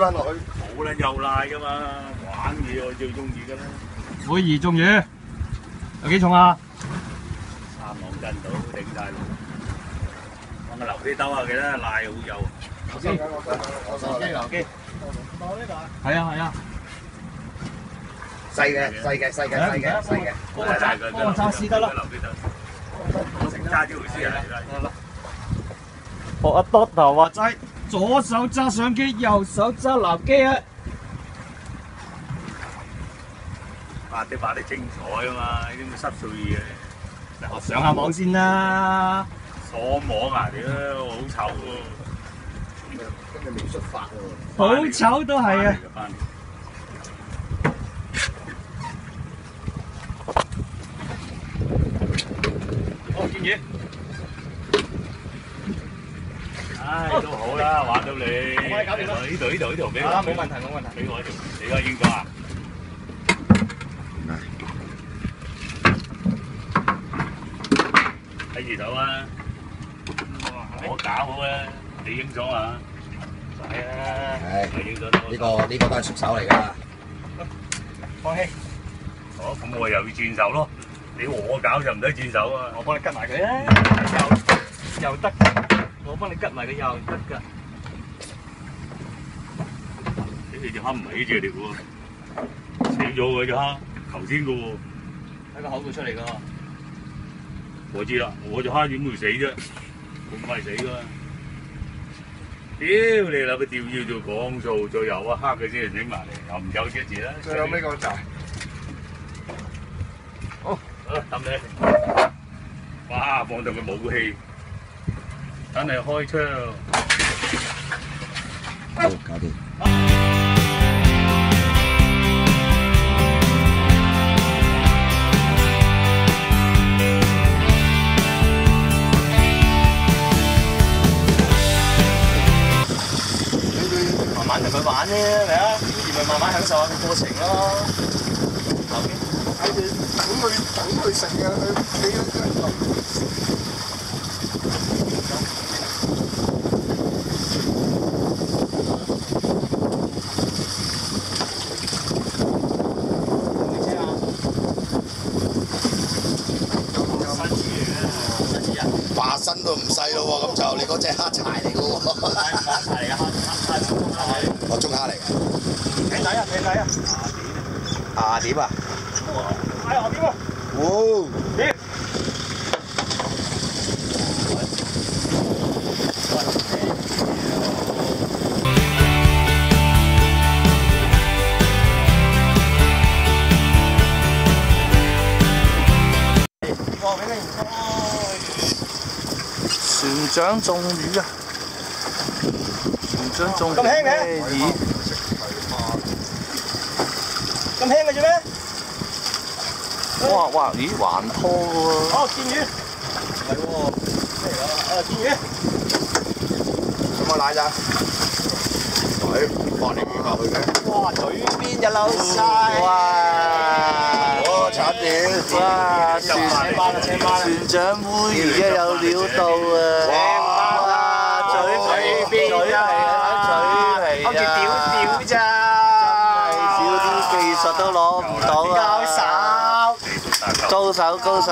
翻落去。冇撚有賴噶嘛，玩嘢我最中意噶啦。會兒中魚有幾重啊3兩斤到，頂晒籠。我留啲兜下佢啦，賴好幼。我收緊，我收緊。留機。係啊係啊。細嘅。幫我揸絲得啦。揸住條絲啊！學阿多頭話齋，左手揸相機，右手揸撈機啊！拍得精彩啊嘛，呢啲咁濕碎嘢。我上下網先啦。上網啊！屌，好醜喎！跟住未出發喎。好醜都係啊！哦，見嘢。唉，都好啦，玩到你。我哋搞掂啦。呢度俾我。冇問題冇問題。俾我呢條，你而家應該啊？睇住手啊！我搞好啦，你影咗啊？係啊，係影咗呢個都係熟手嚟㗎。放棄。好，咁我又要轉手咯。你我搞就唔使轉手啊！我幫你吉埋佢啊！又得，我幫你吉埋佢又得㗎。你隻蝦唔係呢隻嚟喎，死咗喎隻蝦，頭先嘅喎。喺個口度出嚟㗎。我知啦，我隻蝦點會死啫？咁快死㗎？屌你啦！佢釣要做講數，最後一刻佢先整埋嚟，又唔夠隻字啦。最後尾個就係。好，抌你。哇！放到佢武器，等你開槍。好，搞掂。慢慢同佢玩啫，嚟啊！而咪慢慢享受下個過程咯。等佢食嘅，化身都唔細咯喎，咁就你嗰隻蝦柴嚟嘅喎。我中蝦嚟㗎。艇仔啊，艇仔啊！牙點啊？哎呀，點啊？哇！點？船長中魚啊！船長中咁輕嘅？魚，咁輕嘅啫咩？哇！咦，橫拖嘅喎！哦，劍魚。唔係喎，咩嚟㗎？劍魚。有冇奶咋？嘴，放啲魚落去嘅。哇！嘴邊就漏晒。哇！哦，慘點！哇！船長妹而家有料到啊！哇！嘴皮啊！好似屌咋！少啲技術都攞唔到啊！高手。高手。